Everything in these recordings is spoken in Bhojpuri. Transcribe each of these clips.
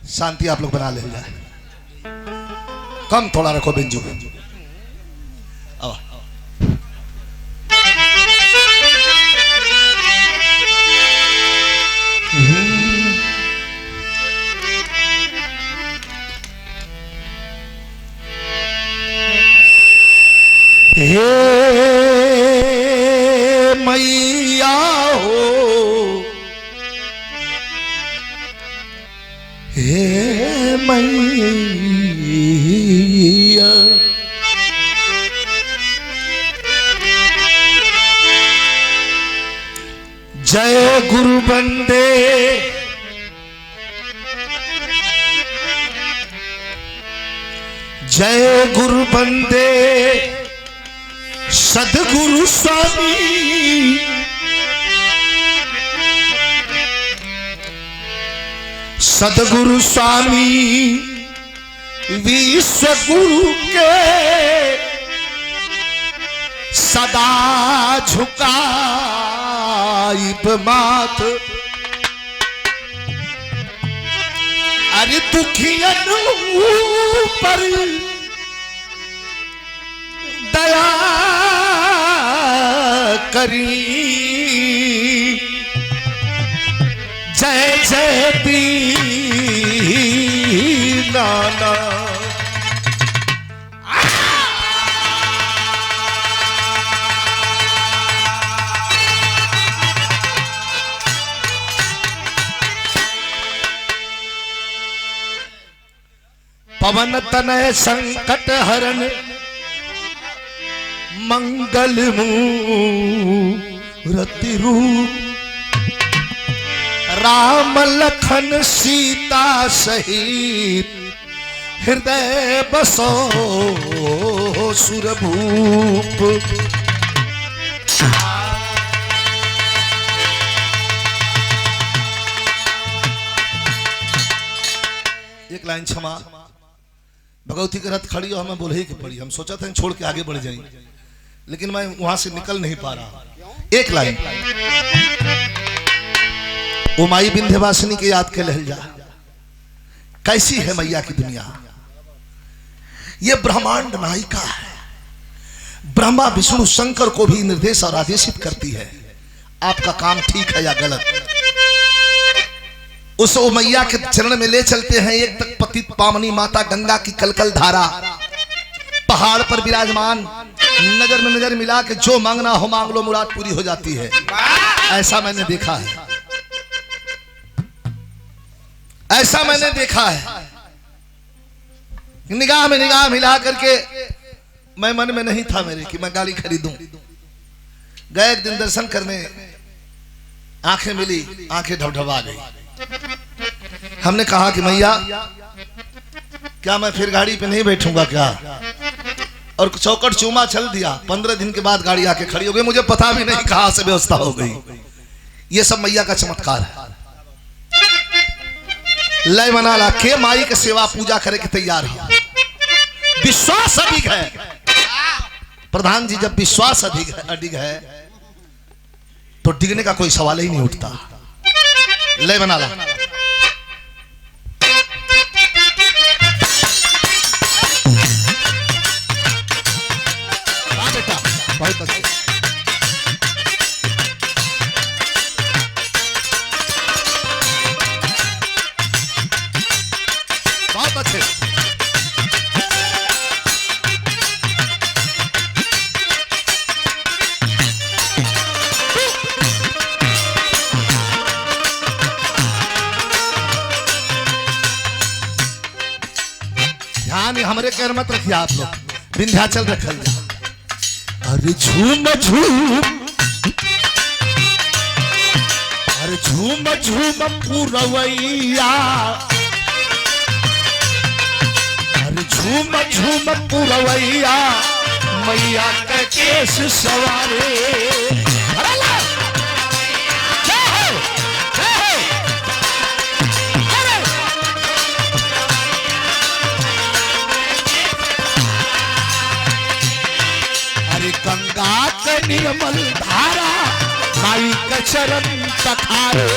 शांति आप लोग बना ले जाए। कम थोड़ा रखो बिंजू। हे मैया हो, हे मैया, जय गुरु बंदे जय गुरु बंदे सदगुरु स्वामी, सदगुरु स्वामी विश्व गुरु के सदा झुकाइब माथ। अरे दुखियन पर दया करी, जय जय दीनाना। पवन तनय संकट हरण मंगल मूरति रूप, राम लखन सीता सहित हृदय बसो सुरभूप। एक लाइन क्षमा, भगवती के रथ खड़ी और हमें बोले ही के पड़ी। हम सोचा था छोड़ के आगे बढ़ जाएंगे, लेकिन मैं वहां से निकल नहीं पा रहा। एक लाइन, ओ माई विंध्यवासिनी के याद के लहजा, कैसी है मैया की दुनिया। ये ब्रह्मांड नायिका है, ब्रह्मा विष्णु शंकर को भी निर्देश और आदेशित करती है, आपका काम ठीक है या गलत। उस मैया के चरण में ले चलते हैं एक तक पतित पावनी माता गंगा की कलकल धारा, पहाड़ पर विराजमान, नजर में नजर मिला के जो मांगना हो मांग लो, मुराद पूरी हो जाती है। ऐसा मैंने देखा है, ऐसा मैंने देखा है। निगाह में निगाह मिला करके मैं मन में नहीं था मेरे कि मैं गाड़ी खरीदूं। गए एक दिन दर्शन करने, आंखें मिली, आंखें ढबढबा गई। हमने कहा कि मैया क्या मैं फिर गाड़ी पे नहीं बैठूंगा क्या, और चौकट चूमा चल दिया। 15 दिन के बाद गाड़ी आके खड़ी हो गई, मुझे पता भी नहीं कहां से व्यवस्था हो गई। ये सब मैया का चमत्कार है। लय मना ला के माई के सेवा पूजा करे के तैयार है, विश्वास अधिक है। प्रधान जी, जब विश्वास अधिक है तो डिगने का कोई सवाल ही नहीं उठता। लय बना ला। बेटा बहुत अच्छे, बहुत अच्छे। ध्यान हमरे कहर मत रखिए आप लोग, विंध्याचल रखल जा। अरे झूम झूम, अरे झूम झूम पुरवैया, अरे झूम झूम पुरवैया, मैया के केस सवारे। गंगा के निर्मल धारा माई के चरण पखारे,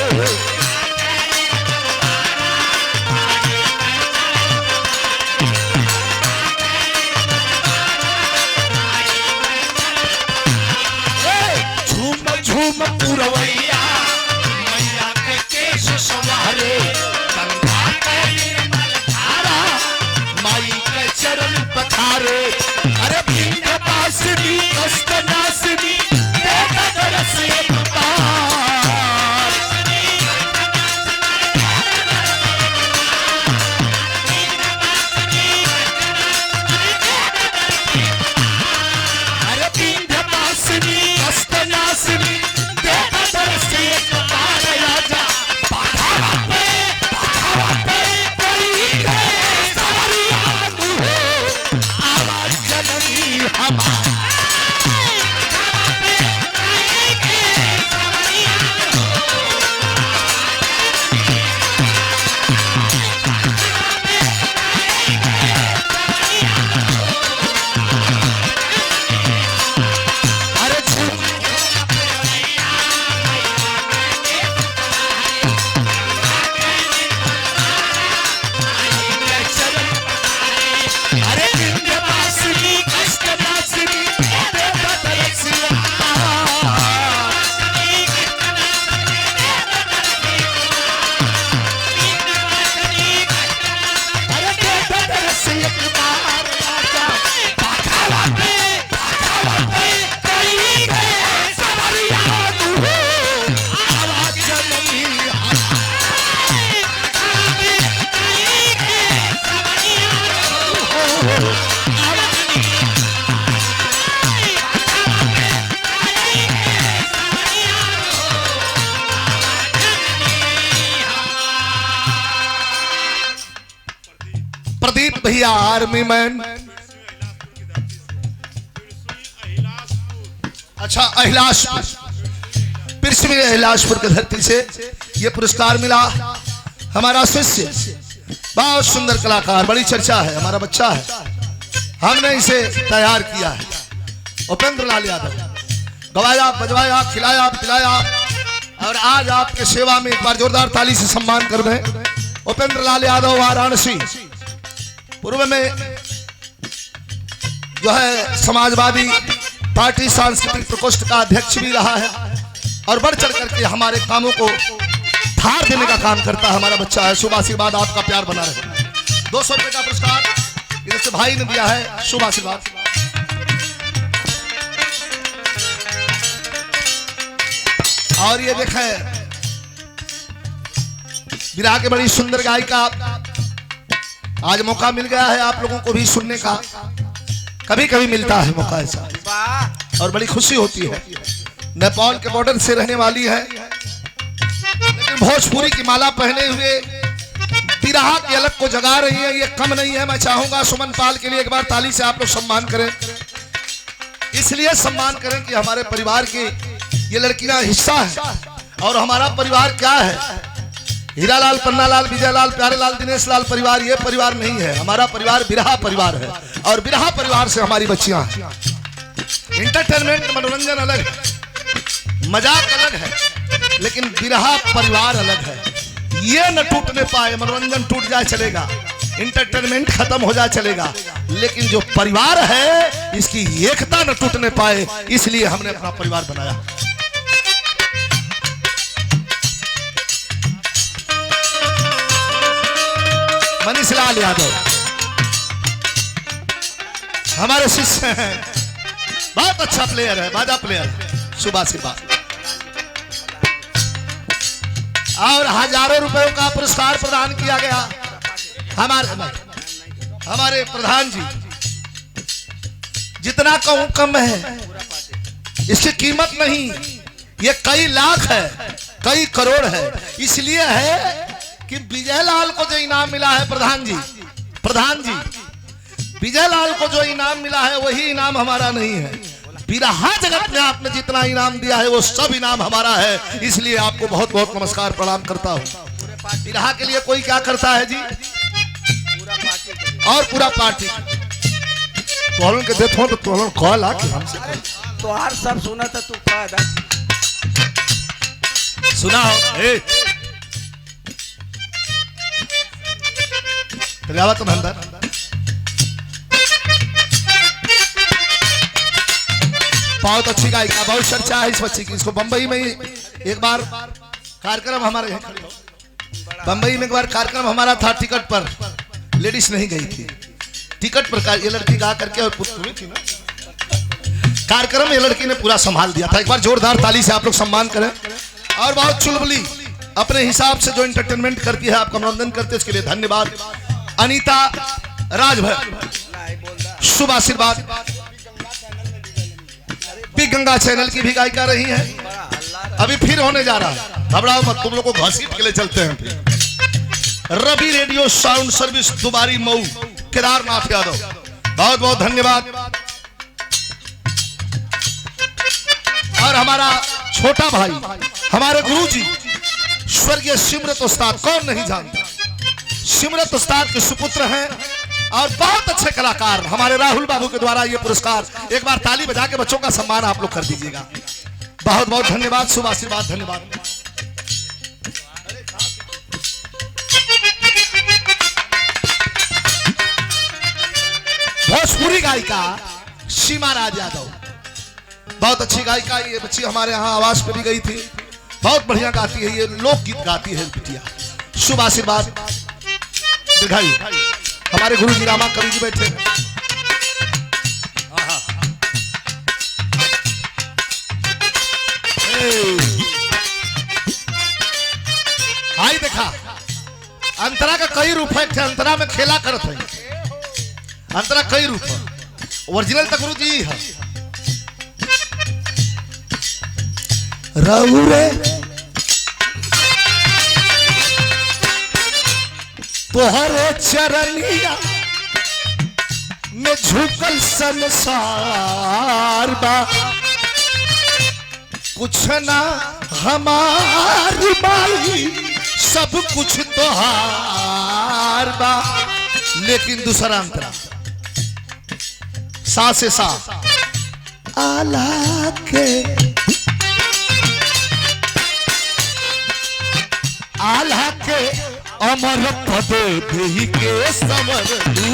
भैया आर्मी मैन। अच्छा, अहिलासपुर, पृथ्वी अहिलासपुर की धरती से ये पुरस्कार मिला। हमारा शिष्य बहुत सुंदर कलाकार, बड़ी चर्चा है, हमारा बच्चा है, हमने इसे तैयार किया है। उपेंद्र लाल यादव, गवाया, बजवाया, खिलाया, पिलाया, और आज आपके सेवा में एक बार जोरदार ताली से सम्मान कर दें। उपेंद्र लाल यादव वाराणसी पूर्व में जो है समाजवादी पार्टी सांस्कृतिक प्रकोष्ठ का अध्यक्ष भी रहा है, और बढ़ चढ़ करके हमारे कामों को धार देने का काम करता है। हमारा बच्चा है, शुभ आशीर्वाद, आपका प्यार बना रहे। 200 रुपए का पुरस्कार इधर से भाई ने दिया है, शुभ आशीर्वाद। और ये देखें, विराह के बड़ी सुंदर गायिका, आज मौका मिल गया है आप लोगों को भी सुनने का, कभी कभी मिलता है मौका ऐसा, और बड़ी खुशी होती है। नेपाल के बॉर्डर से रहने वाली है, लेकिन भोजपुरी की माला पहने हुए विरहा की अलग को जगा रही है, ये कम नहीं है। मैं चाहूंगा सुमन पाल के लिए एक बार ताली से आप लोग सम्मान करें। इसलिए सम्मान करें कि हमारे परिवार की ये लड़कियां हिस्सा है, और हमारा परिवार क्या है, हीरालाल, पन्नालाल, विजयलाल, प्यारेलाल, दिनेश लाल परिवार ये परिवार नहीं है। हमारा परिवार बिरहा परिवार है, और बिरहा परिवार से हमारी बच्चियां हैं। इंटरटेनमेंट, मनोरंजन अलग है, मजाक अलग है, लेकिन बिरहा परिवार अलग है। ये न टूटने पाए, मनोरंजन टूट जाए चलेगा, इंटरटेनमेंट खत्म हो जाए चलेगा, लेकिन जो परिवार है इसकी एकता न टूटने पाए, इसलिए हमने अपना परिवार बनाया। मनीष लाल यादव हमारे शिष्य हैं, बहुत अच्छा प्लेयर है, बाजा प्लेयर है, शुभ आशीर्वाद। और हजारों रुपयों का पुरस्कार प्रदान किया गया हमारे प्रधान जी। जितना कहूं कम है, इसकी कीमत नहीं, ये कई लाख है, कई करोड़ है। इसलिए है कि विजयलाल को जो इनाम मिला है, प्रधान जी विजयलाल को जो इनाम मिला है वही इनाम हमारा नहीं है। बिरहा जगत में आपने जितना इनाम दिया है वो सब इनाम हमारा है, इसलिए आपको बहुत बहुत नमस्कार प्रणाम करता हूँ। बिरहा के लिए कोई क्या करता है जी, और पूरा पार्टी तोहन के देखो तो तोहन कॉल आ कि हमसे तो हर सब सुना था, तू कह दा सुना हो तो अंदर बहुत अच्छी गायिका, बहुत चर्चा है इस बच्ची की। इसको बंबई में ही एक बार कार्यक्रम हमारे बंबई में एक बार कार्यक्रम हमारा था, टिकट पर लेडीज नहीं गई थी, टिकट पर ये लड़की गा करके और हुई थी ना, कार्यक्रम ये लड़की ने पूरा संभाल दिया था। एक बार जोरदार ताली से आप लोग सम्मान करें। और बहुत चुलबुली अपने हिसाब से जो एंटरटेनमेंट करती है, आपका मनोरंजन करते है, इसके लिए धन्यवाद। अनीता राजभर, शुभ आशीर्वाद। बिग गंगा चैनल की भी गायिका रही है, अभी फिर होने जा रहा है, घबराओ मत, तुम लोग को घसीट के लिए चलते हैं फिर। Ravi radio sound service Dubari Mau, Kedarnath Yadav, बहुत बहुत धन्यवाद। और हमारा छोटा भाई, हमारे गुरुजी स्वर्गीय सिमरत उस्ताद, कौन नहीं जानता, सिमरत उस्ताद के सुपुत्र हैं और बहुत अच्छे कलाकार। हमारे राहुल बाबू के द्वारा ये पुरस्कार, एक बार ताली बजा के बच्चों का सम्मान आप लोग कर दीजिएगा। बहुत बहुत धन्यवाद, शुभ आशीर्वाद, धन्यवाद। भोजपुरी गायिका सीमा राज यादव, बहुत अच्छी गायिका। ये बच्ची हमारे यहाँ आवाज पे भी गई थी, बहुत बढ़िया गाती है, ये लोकगीत गाती है बिटिया, शुभ आशीर्वाद, दीर्घायु। हमारे गुरु जी रामा कवि जी बैठे हैं। हाई देखा, अंतरा का कई रूप है, अंतरा में खेला करत है, अंतरा कई रूप है, ओरिजिनल तक गुरु जी है। रउरे तोहरे चरनिया में झुकल संसार बा, कुछ ना हमारी बाई, सब कुछ तोहार बा। लेकिन दूसरा अंतरा सा से सा आला के अमर पद देहि के समर दू।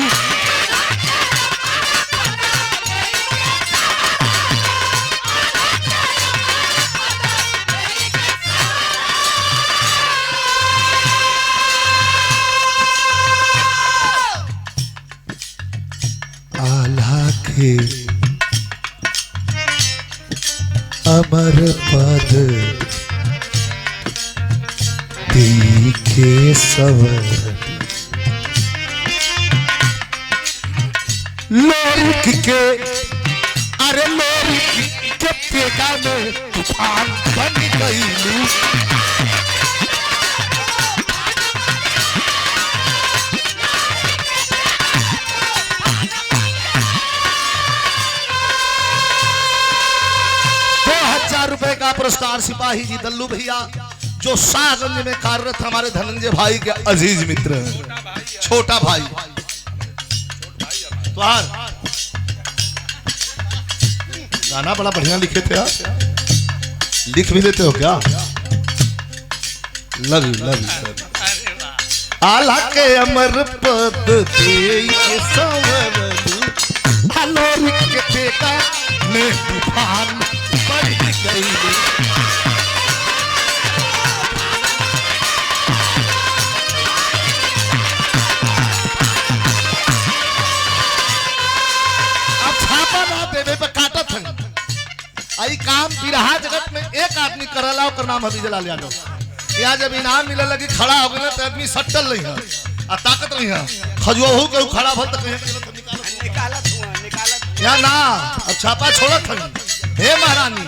अमर पद के सवर लोरिक के, अरे लोरिक के पेगा में तूफान बन गई। ₹2000 का पुरस्कार सिपाही जी दल्लू भैया जो शाहगंज में कार्यरत हमारे धनंजय भाई के अजीज मित्र हैं, छोटा भाई। तुहार गाना बड़ा बढ़िया लिखे थे यार, लिख भी लेते हो क्या? Love you love you. आला के अमर पद देई के संवर हलो के बेटा में तूफान बढ़ गई। आई काम बिरहा जगत में एक आदमी करला, ओकर नाम हबीज लाल यादव। यहाँ जब इनाम मिले लगी खड़ा हो गए तो आदमी सट्टल नहीं है और ताकत नहीं है, खजुआहू के खड़ा भल तक या ना अब छापा छोड़त है। हे महारानी,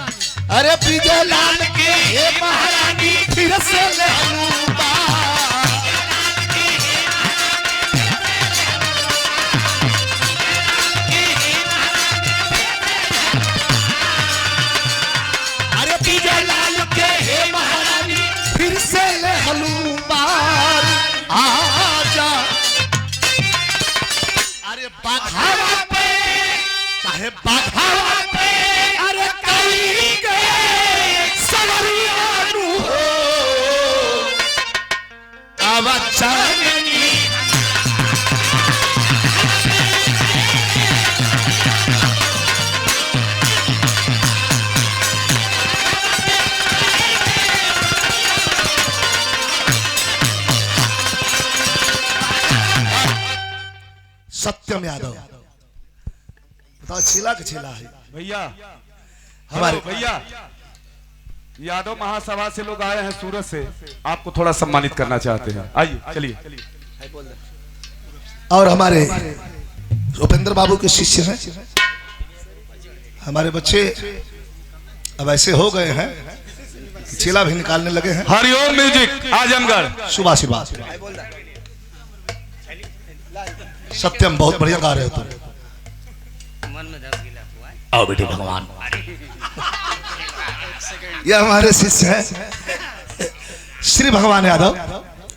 अरे पीजे लाल के हे महारानी फिर से ले लूबा। फिर से ले हलूबार आजा, अरे बाघावा पे चाहे बाघावा पे, अरे कहीं के सवरियानु हो आवाचानी। सत्यम यादव बताओ, छिला के छिला है भैया। हमारे भैया यादव महासभा से लोग आए हैं सूरत से, आपको थोड़ा सम्मानित करना चाहते हैं, आइए चलिए। और हमारे रुपेंद्र बाबू के शिष्य हैं हमारे बच्चे, अब ऐसे हो गए हैं छिला भी निकालने लगे हैं। हरिओम म्यूजिक आजमगढ़, सुबह सुबह। सत्यम बहुत बढ़िया गा रहे हो तुम। आओ बेटे भगवान। यह हमारे शिष्य हैं श्री भगवान यादव,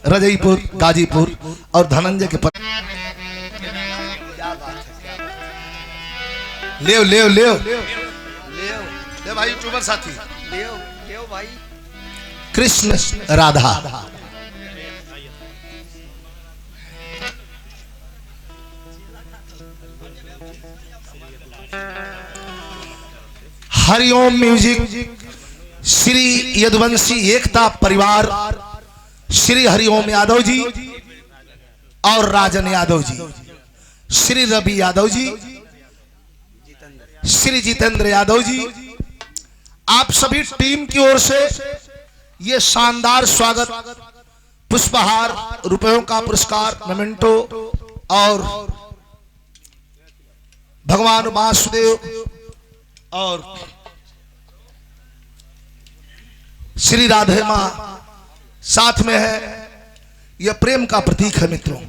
रजईपुर गाजीपुर और धनंजय के पत्र। ले ले ले ले भाई यूट्यूबर साथी, ले भाई। कृष्ण राधा हरिओम म्यूजिक, श्री यदुवंशी एकता परिवार, श्री हरिओम यादव जी और राजन यादव जी, श्री रवि यादव जी, श्री जितेंद्र यादव जी, आप सभी टीम की ओर से ये शानदार स्वागत, पुष्पहार, रुपयों का पुरस्कार, मेमेंटो और भगवान वासुदेव और श्री राधे मां साथ में है। यह प्रेम का प्रतीक है मित्रों।